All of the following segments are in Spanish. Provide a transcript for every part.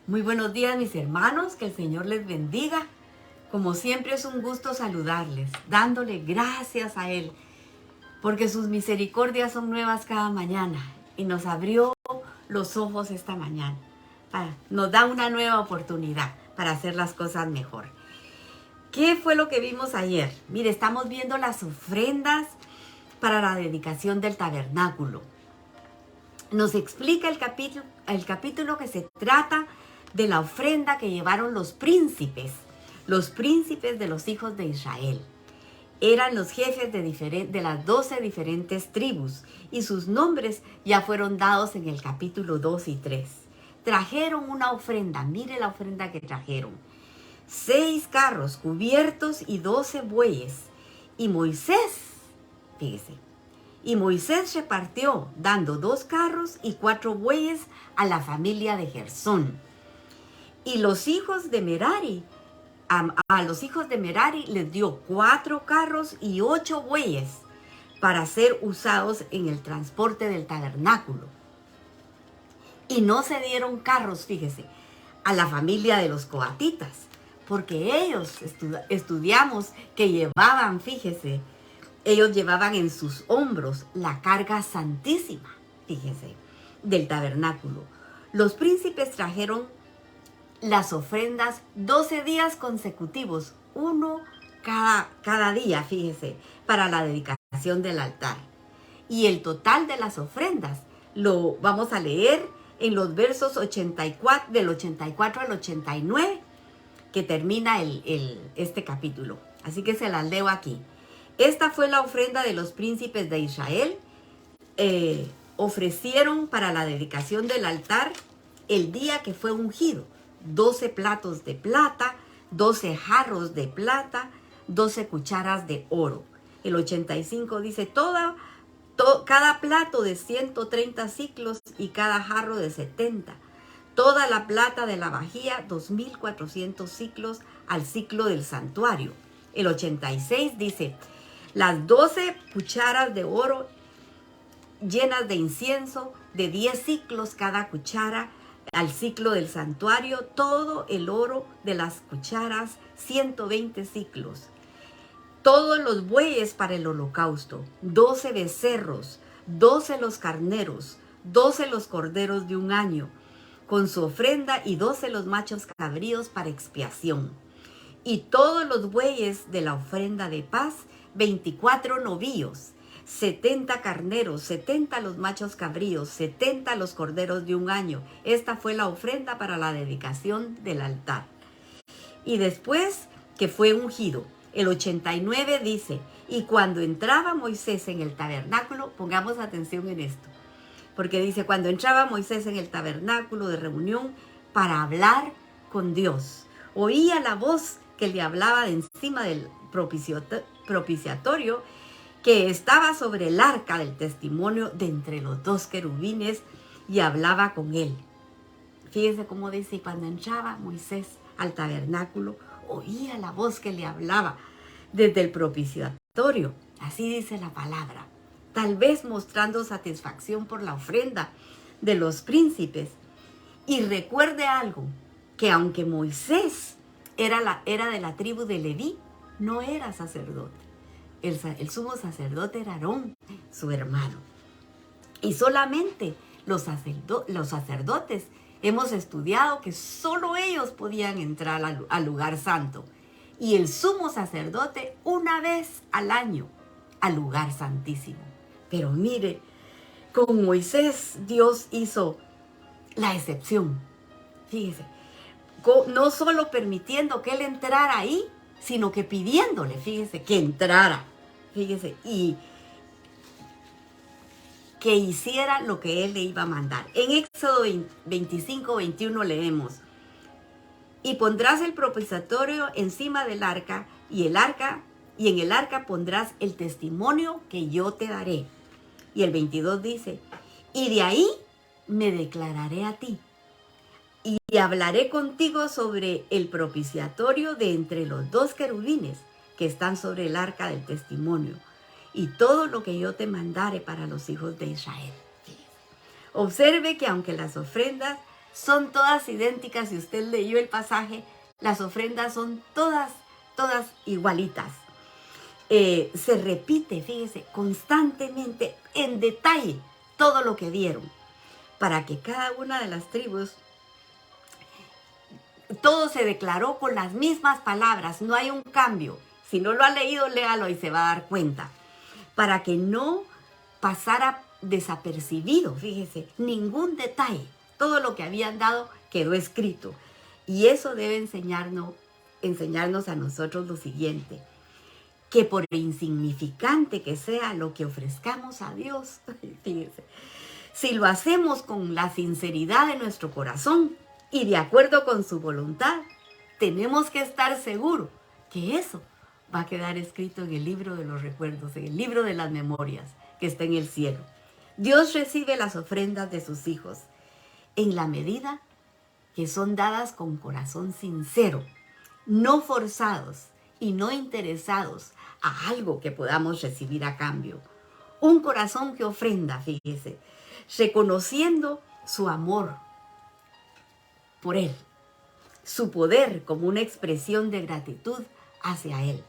Muy buenos días, mis hermanos, que el Señor les bendiga. Como siempre es un gusto saludarles, dándole gracias a Él, porque sus misericordias son nuevas cada mañana y nos abrió los ojos esta mañana. Nos da una nueva oportunidad para hacer las cosas mejor. ¿Qué fue lo que vimos ayer? Mire, estamos viendo las ofrendas para la dedicación del tabernáculo. Nos explica el capítulo que se trata de la ofrenda que llevaron los príncipes de los hijos de Israel. Eran los jefes de las 12 diferentes tribus y sus nombres ya fueron dados en el capítulo 2 y 3. Trajeron una ofrenda, mire la ofrenda que trajeron. 6 carros cubiertos y 12 bueyes. Y Moisés, fíjese, y Moisés repartió, dando 2 carros y 4 bueyes a la familia de Gersón. Y los hijos de Merari, a los hijos de Merari les dio 4 carros y 8 bueyes para ser usados en el transporte del tabernáculo. Y no se dieron carros, fíjese, a la familia de los coatitas, porque ellos estudiamos que llevaban, fíjese, ellos llevaban en sus hombros la carga santísima, fíjese, del tabernáculo. Los príncipes trajeron las ofrendas 12 días consecutivos, uno cada día, fíjese, para la dedicación del altar. Y el total de las ofrendas lo vamos a leer en los versos 84, del 84 al 89, que termina este capítulo. Así que se las leo aquí. Esta fue la ofrenda de los príncipes de Israel. Ofrecieron para la dedicación del altar el día que fue ungido 12 platos de plata, 12 jarros de plata, 12 cucharas de oro. El 85 dice, cada plato de 130 ciclos y cada jarro de 70. Toda la plata de la vajilla, 2.400 ciclos al ciclo del santuario. El 86 dice, las 12 cucharas de oro llenas de incienso, de 10 ciclos cada cuchara, al ciclo del santuario, todo el oro de las cucharas, 120 ciclos. Todos los bueyes para el holocausto, 12 becerros, 12 los carneros, 12 los corderos de un año, con su ofrenda, y 12 los machos cabríos para expiación. Y todos los bueyes de la ofrenda de paz, 24 novillos, 70 carneros, 70 los machos cabríos, 70 los corderos de un año. Esta fue la ofrenda para la dedicación del altar. Y después que fue ungido, el 89 dice, y cuando entraba Moisés en el tabernáculo, pongamos atención en esto, porque dice, cuando entraba Moisés en el tabernáculo de reunión para hablar con Dios, oía la voz que le hablaba de encima del propiciatorio, que estaba sobre el arca del testimonio de entre los 2 querubines, y hablaba con él. Fíjense cómo dice, cuando entraba Moisés al tabernáculo, oía la voz que le hablaba desde el propiciatorio. Así dice la palabra. Tal vez mostrando satisfacción por la ofrenda de los príncipes. Y recuerde algo, que aunque Moisés era de la tribu de Leví, no era sacerdote. El sumo sacerdote era Aarón, su hermano. Y solamente los sacerdotes hemos estudiado que solo ellos podían entrar al lugar santo. Y el sumo sacerdote una vez al año al lugar santísimo. Pero mire, con Moisés Dios hizo la excepción. Fíjese, no solo permitiendo que él entrara ahí, sino que pidiéndole, fíjese, que entrara. Fíjese, y que hiciera lo que él le iba a mandar. En Éxodo 25, 21 leemos, y pondrás el propiciatorio encima del arca, y en el arca pondrás el testimonio que yo te daré. Y el 22 dice, y de ahí me declararé a ti, y hablaré contigo sobre el propiciatorio de entre los 2 querubines que están sobre el arca del testimonio, y todo lo que yo te mandare para los hijos de Israel. Observe que aunque las ofrendas son todas idénticas. Si usted leyó el pasaje, las ofrendas son todas igualitas. Se repite, fíjese, constantemente, en detalle, todo lo que dieron, para que cada una de las tribus, todo se declaró con las mismas palabras, no hay un cambio. Si no lo ha leído, léalo y se va a dar cuenta. Para que no pasara desapercibido, fíjese, ningún detalle. Todo lo que habían dado quedó escrito. Y eso debe enseñarnos a nosotros lo siguiente: que por insignificante que sea lo que ofrezcamos a Dios, fíjese, si lo hacemos con la sinceridad de nuestro corazón y de acuerdo con su voluntad, tenemos que estar seguros que eso va a quedar escrito en el libro de los recuerdos, en el libro de las memorias que está en el cielo. Dios recibe las ofrendas de sus hijos en la medida que son dadas con corazón sincero, no forzados y no interesados a algo que podamos recibir a cambio. Un corazón que ofrenda, fíjese, reconociendo su amor por Él, su poder como una expresión de gratitud hacia Él.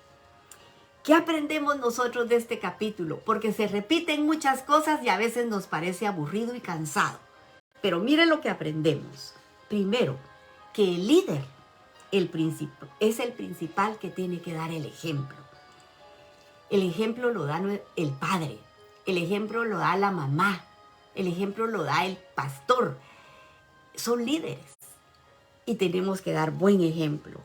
¿Qué aprendemos nosotros de este capítulo? Porque se repiten muchas cosas y a veces nos parece aburrido y cansado. Pero mire lo que aprendemos. Primero, que el líder es el principal que tiene que dar el ejemplo. El ejemplo lo da el padre, el ejemplo lo da la mamá, el ejemplo lo da el pastor. Son líderes y tenemos que dar buen ejemplo.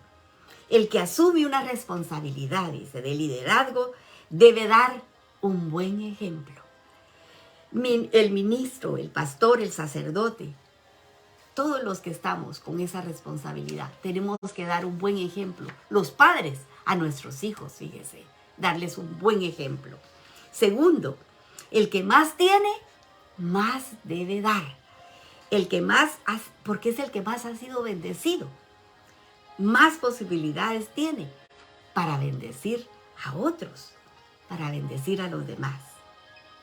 El que asume una responsabilidad, dice, de liderazgo, debe dar un buen ejemplo. El ministro, el pastor, el sacerdote, todos los que estamos con esa responsabilidad, tenemos que dar un buen ejemplo. Los padres a nuestros hijos, fíjese, darles un buen ejemplo. Segundo, el que más tiene, más debe dar. El que más, porque es el que más ha sido bendecido, más posibilidades tiene para bendecir a otros, para bendecir a los demás.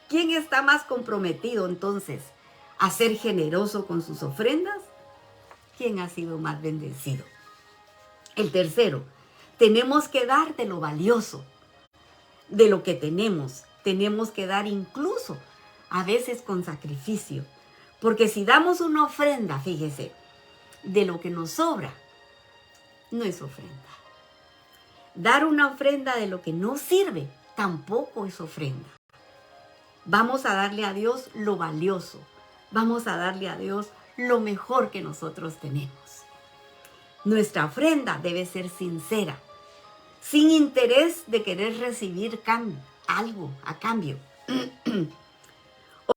¿Quién está más comprometido entonces a ser generoso con sus ofrendas? ¿Quién ha sido más bendecido? El tercero, tenemos que dar de lo valioso, de lo que tenemos. Tenemos que dar incluso a veces con sacrificio. Porque si damos una ofrenda, fíjese, de lo que nos sobra, no es ofrenda. Dar una ofrenda de lo que no sirve tampoco es ofrenda. Vamos a darle a Dios lo valioso. Vamos a darle a Dios lo mejor que nosotros tenemos. Nuestra ofrenda debe ser sincera, sin interés de querer recibir algo a cambio.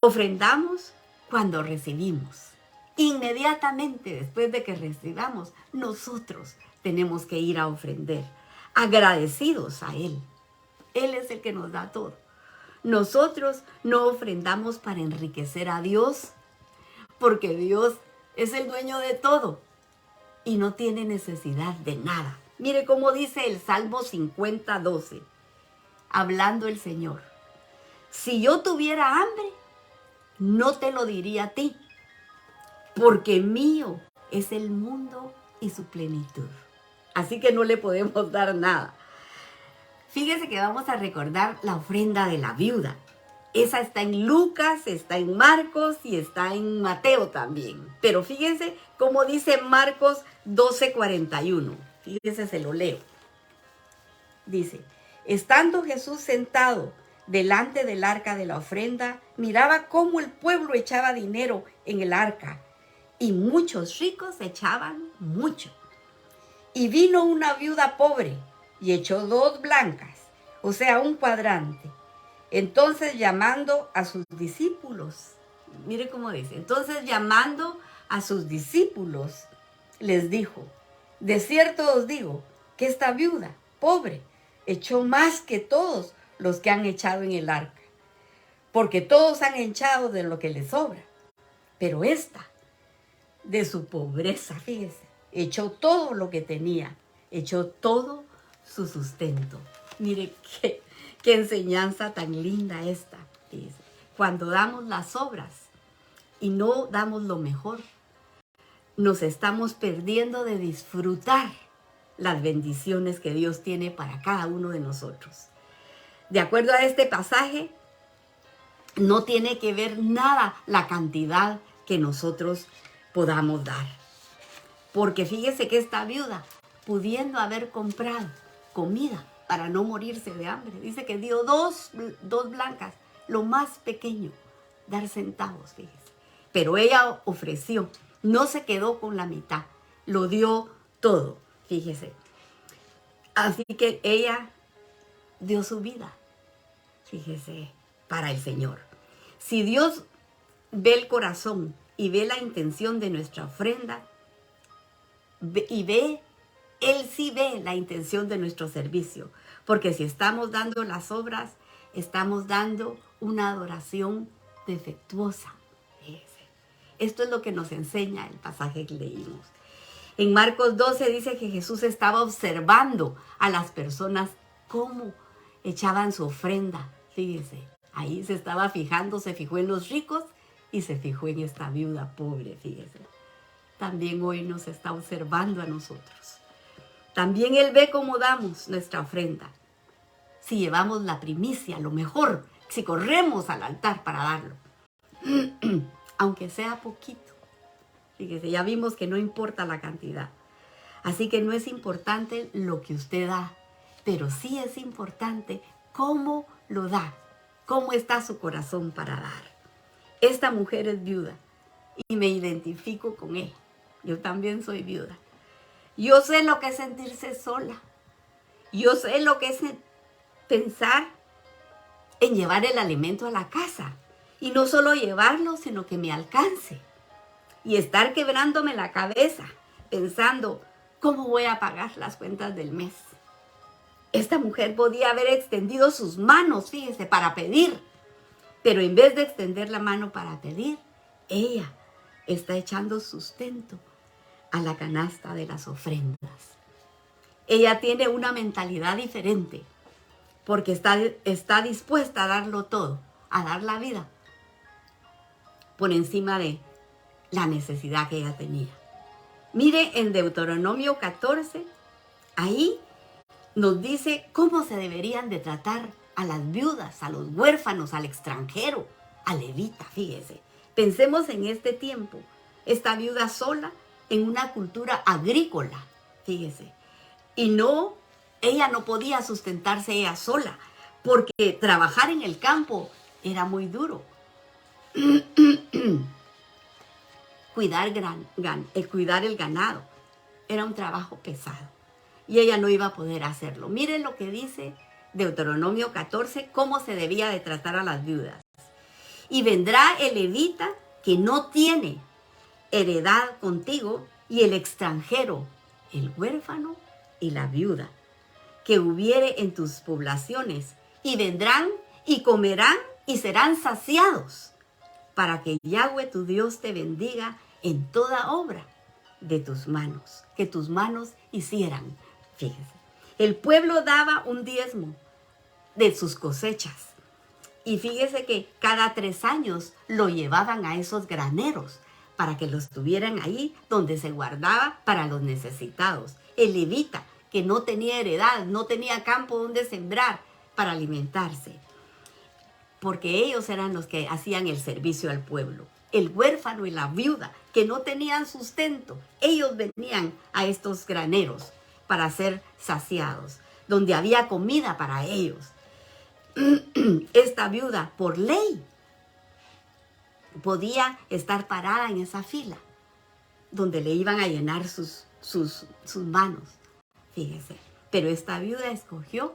Ofrendamos cuando recibimos. Inmediatamente después de que recibamos, nosotros tenemos que ir a ofrendar, agradecidos a Él. Él es el que nos da todo. Nosotros no ofrendamos para enriquecer a Dios, porque Dios es el dueño de todo y no tiene necesidad de nada. Mire cómo dice el Salmo 50:12, hablando el Señor: si yo tuviera hambre, no te lo diría a ti, porque mío es el mundo y su plenitud. Así que no le podemos dar nada. Fíjese que vamos a recordar la ofrenda de la viuda. Esa está en Lucas, está en Marcos y está en Mateo también. Pero fíjese cómo dice Marcos 12:41. Fíjese, se lo leo. Dice: estando Jesús sentado delante del arca de la ofrenda, miraba cómo el pueblo echaba dinero en el arca, y muchos ricos echaban mucho. Y vino una viuda pobre y echó 2 blancas, o sea, un cuadrante. Entonces llamando a sus discípulos, mire cómo dice, entonces llamando a sus discípulos, les dijo: de cierto os digo que esta viuda pobre echó más que todos los que han echado en el arca, porque todos han echado de lo que les sobra, pero esta, de su pobreza, fíjese, echó todo lo que tenía, echó todo su sustento. Mire qué enseñanza tan linda esta, fíjese. Cuando damos las obras y no damos lo mejor, nos estamos perdiendo de disfrutar las bendiciones que Dios tiene para cada uno de nosotros. De acuerdo a este pasaje, no tiene que ver nada la cantidad que nosotros podamos dar. Porque fíjese que esta viuda, pudiendo haber comprado comida para no morirse de hambre, dice que dio dos blancas, lo más pequeño, dar centavos, fíjese. Pero ella ofreció, no se quedó con la mitad, lo dio todo, fíjese. Así que ella dio su vida, fíjese, para el Señor. Si Dios ve el corazón y ve la intención de nuestra ofrenda, Él sí ve la intención de nuestro servicio. Porque si estamos dando las obras, estamos dando una adoración defectuosa. Esto es lo que nos enseña el pasaje que leímos. En Marcos 12 dice que Jesús estaba observando a las personas cómo echaban su ofrenda. Fíjese, ahí se estaba fijando, se fijó en los ricos y se fijó en esta viuda pobre, fíjese. También hoy nos está observando a nosotros. También Él ve cómo damos nuestra ofrenda. Si llevamos la primicia, lo mejor, si corremos al altar para darlo. Aunque sea poquito. Fíjese, ya vimos que no importa la cantidad. Así que no es importante lo que usted da, pero sí es importante cómo lo da, cómo está su corazón para dar. Esta mujer es viuda y me identifico con ella. Yo también soy viuda. Yo sé lo que es sentirse sola. Yo sé lo que es pensar en llevar el alimento a la casa. Y no solo llevarlo, sino que me alcance. Y estar quebrándome la cabeza, pensando, ¿cómo voy a pagar las cuentas del mes? Esta mujer podía haber extendido sus manos, fíjese, para pedir. Pero en vez de extender la mano para pedir, ella está echando sustento a la canasta de las ofrendas. Ella tiene una mentalidad diferente, porque está dispuesta a darlo todo, a dar la vida, por encima de la necesidad que ella tenía. Mire en Deuteronomio 14, ahí nos dice cómo se deberían de tratar a las viudas, a los huérfanos, al extranjero, al levita, fíjese. Pensemos en este tiempo, esta viuda sola en una cultura agrícola, fíjese. Y ella no podía sustentarse ella sola, porque trabajar en el campo era muy duro. Cuidar el ganado era un trabajo pesado y ella no iba a poder hacerlo. Miren lo que dice Deuteronomio 14, cómo se debía de tratar a las viudas. Y vendrá el levita que no tiene heredad contigo y el extranjero, el huérfano y la viuda, que hubiere en tus poblaciones, y vendrán y comerán y serán saciados, para que Yahweh tu Dios te bendiga en toda obra de tus manos, que tus manos hicieran. Fíjese, el pueblo daba un diezmo de sus cosechas. Y fíjese que cada 3 años lo llevaban a esos graneros para que los tuvieran ahí donde se guardaba para los necesitados. El levita, que no tenía heredad, no tenía campo donde sembrar para alimentarse, porque ellos eran los que hacían el servicio al pueblo. El huérfano y la viuda, que no tenían sustento, ellos venían a estos graneros para ser saciados, donde había comida para ellos. Esta viuda, por ley, podía estar parada en esa fila, donde le iban a llenar sus manos, fíjese. Pero esta viuda escogió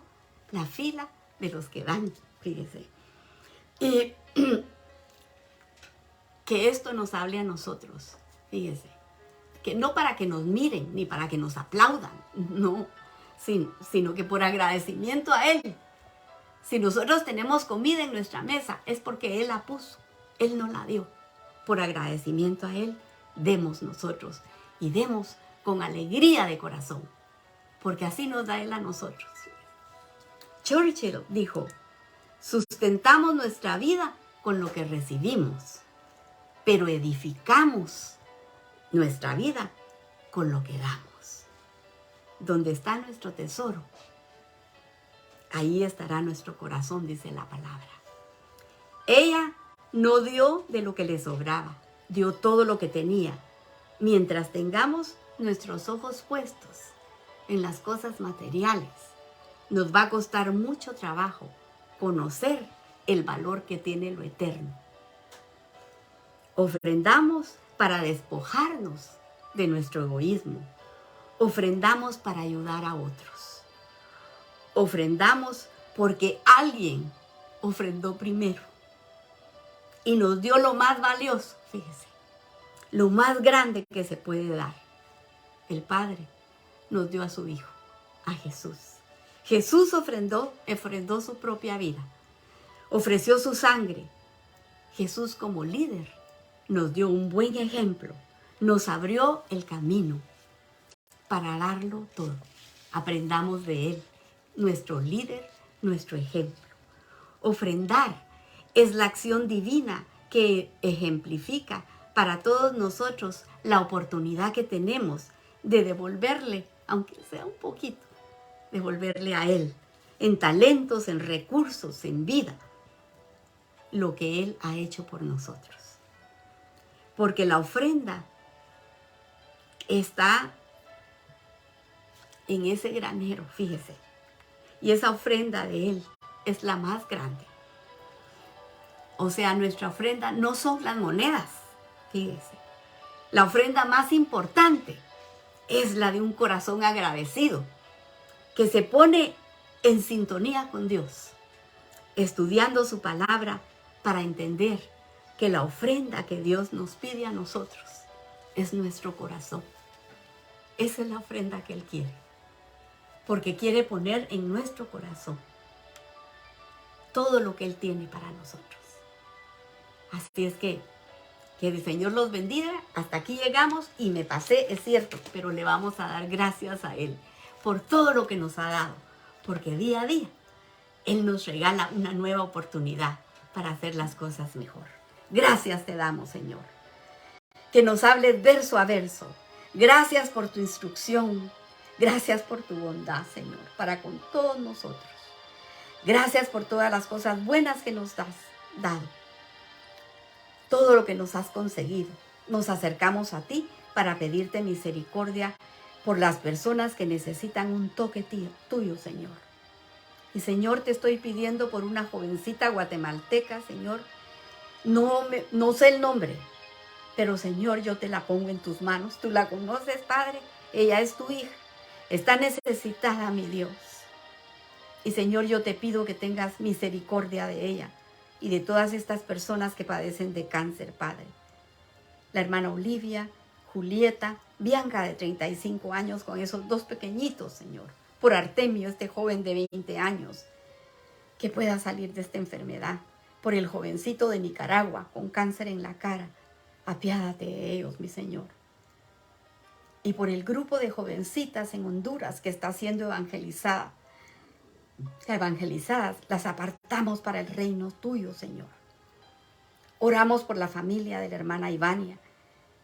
la fila de los que dan, fíjese. Y que esto nos hable a nosotros, fíjese, que no para que nos miren ni para que nos aplaudan, no, sino que por agradecimiento a Él. Si nosotros tenemos comida en nuestra mesa, es porque Él la puso, Él nos la dio. Por agradecimiento a Él, demos nosotros y demos con alegría de corazón, porque así nos da Él a nosotros. Churchill dijo, sustentamos nuestra vida con lo que recibimos, pero edificamos nuestra vida con lo que damos. Donde está nuestro tesoro, ahí estará nuestro corazón, dice la palabra. Ella no dio de lo que le sobraba, dio todo lo que tenía. Mientras tengamos nuestros ojos puestos en las cosas materiales, nos va a costar mucho trabajo conocer el valor que tiene lo eterno. Ofrendamos para despojarnos de nuestro egoísmo. Ofrendamos para ayudar a otros. Ofrendamos porque alguien ofrendó primero y nos dio lo más valioso, fíjese, lo más grande que se puede dar. El Padre nos dio a su Hijo, a Jesús. Jesús ofrendó su propia vida, ofreció su sangre. Jesús como líder nos dio un buen ejemplo, nos abrió el camino para darlo todo. Aprendamos de Él, nuestro líder, nuestro ejemplo. Ofrendar es la acción divina que ejemplifica para todos nosotros la oportunidad que tenemos de devolverle, aunque sea un poquito, devolverle a Él, en talentos, en recursos, en vida, lo que Él ha hecho por nosotros. Porque la ofrenda está en ese granero, fíjese, y esa ofrenda de Él es la más grande. O sea, nuestra ofrenda no son las monedas, fíjese. La ofrenda más importante es la de un corazón agradecido, que se pone en sintonía con Dios, estudiando su palabra para entender que la ofrenda que Dios nos pide a nosotros es nuestro corazón. Esa es la ofrenda que Él quiere, porque quiere poner en nuestro corazón todo lo que Él tiene para nosotros. Así es que el Señor los bendiga. Hasta aquí llegamos y me pasé, es cierto, pero le vamos a dar gracias a Él por todo lo que nos ha dado, porque día a día Él nos regala una nueva oportunidad para hacer las cosas mejor. Gracias te damos, Señor. Que nos hables verso a verso. Gracias por tu instrucción. Gracias por tu bondad, Señor, para con todos nosotros. Gracias por todas las cosas buenas que nos has dado. Todo lo que nos has conseguido. Nos acercamos a ti para pedirte misericordia por las personas que necesitan un toque tuyo, Señor. Y, Señor, te estoy pidiendo por una jovencita guatemalteca, Señor. No sé el nombre, pero, Señor, yo te la pongo en tus manos. Tú la conoces, Padre. Ella es tu hija. Está necesitada, mi Dios. Y, Señor, yo te pido que tengas misericordia de ella y de todas estas personas que padecen de cáncer, Padre. La hermana Olivia, Julieta, Bianca de 35 años con esos dos pequeñitos, Señor. Por Artemio, este joven de 20 años, que pueda salir de esta enfermedad. Por el jovencito de Nicaragua con cáncer en la cara. Apiádate de ellos, mi Señor. Y por el grupo de jovencitas en Honduras que está siendo evangelizadas, las apartamos para el reino tuyo, Señor. Oramos por la familia de la hermana Ivania,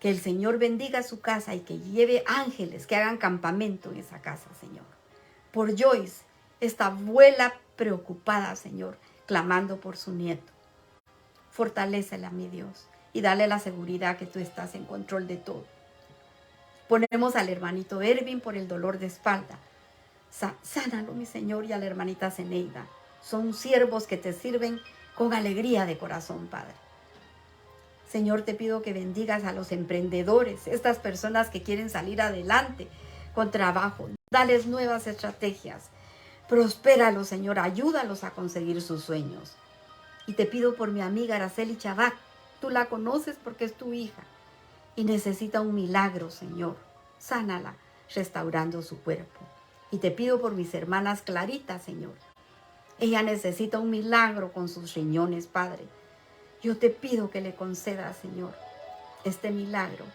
que el Señor bendiga su casa y que lleve ángeles que hagan campamento en esa casa, Señor. Por Joyce, esta abuela preocupada, Señor, clamando por su nieto. Fortalécela, mi Dios, y dale la seguridad que tú estás en control de todo. Ponemos al hermanito Ervin por el dolor de espalda. Sánalo, mi Señor, y a la hermanita Zeneida. Son siervos que te sirven con alegría de corazón, Padre. Señor, te pido que bendigas a los emprendedores, estas personas que quieren salir adelante con trabajo. Dales nuevas estrategias. Prospéralos, Señor, ayúdalos a conseguir sus sueños. Y te pido por mi amiga Araceli Chabac. Tú la conoces porque es tu hija y necesita un milagro, Señor. Sánala, restaurando su cuerpo. Y te pido por mis hermanas Clarita, Señor. Ella necesita un milagro con sus riñones, Padre. Yo te pido que le concedas, Señor, este milagro.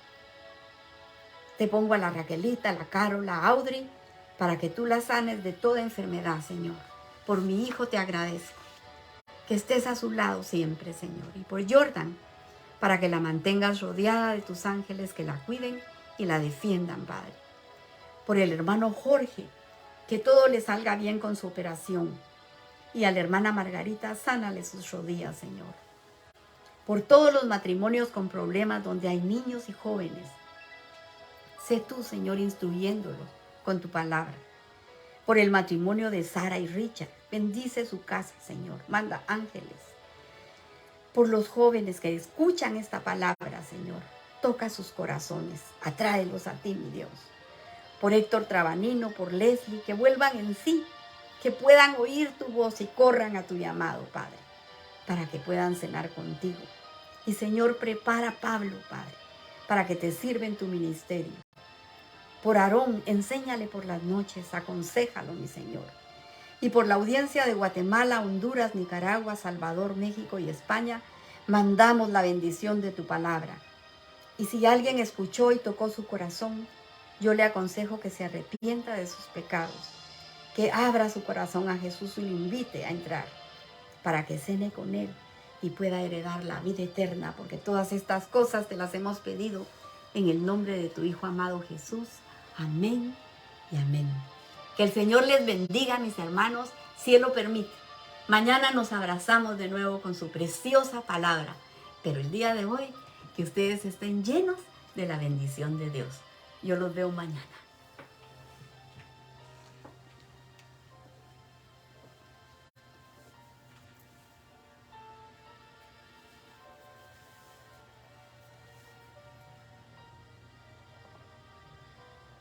Te pongo a la Raquelita, a la Carol, a Audrey, para que tú la sanes de toda enfermedad, Señor. Por mi hijo te agradezco. Que estés a su lado siempre, Señor. Y por Jordan, para que la mantengas rodeada de tus ángeles que la cuiden y la defiendan, Padre. Por el hermano Jorge, que todo le salga bien con su operación. Y a la hermana Margarita, sánale sus rodillas, Señor. Por todos los matrimonios con problemas donde hay niños y jóvenes. Sé tú, Señor, instruyéndolos con tu palabra. Por el matrimonio de Sara y Richard, bendice su casa, Señor. Manda ángeles. Por los jóvenes que escuchan esta palabra, Señor, toca sus corazones, atráelos a ti, mi Dios. Por Héctor Trabanino, por Leslie, que vuelvan en sí, que puedan oír tu voz y corran a tu llamado, Padre, para que puedan cenar contigo. Y Señor, prepara a Pablo, Padre, para que te sirva en tu ministerio. Por Aarón, enséñale por las noches, aconséjalo, mi Señor. Y por la audiencia de Guatemala, Honduras, Nicaragua, Salvador, México y España, mandamos la bendición de tu palabra. Y si alguien escuchó y tocó su corazón, yo le aconsejo que se arrepienta de sus pecados, que abra su corazón a Jesús y lo invite a entrar para que cene con Él y pueda heredar la vida eterna, porque todas estas cosas te las hemos pedido en el nombre de tu Hijo amado Jesús. Amén y amén. Que el Señor les bendiga, mis hermanos, si Él lo permite. Mañana nos abrazamos de nuevo con su preciosa palabra, pero el día de hoy, que ustedes estén llenos de la bendición de Dios. Yo los veo mañana.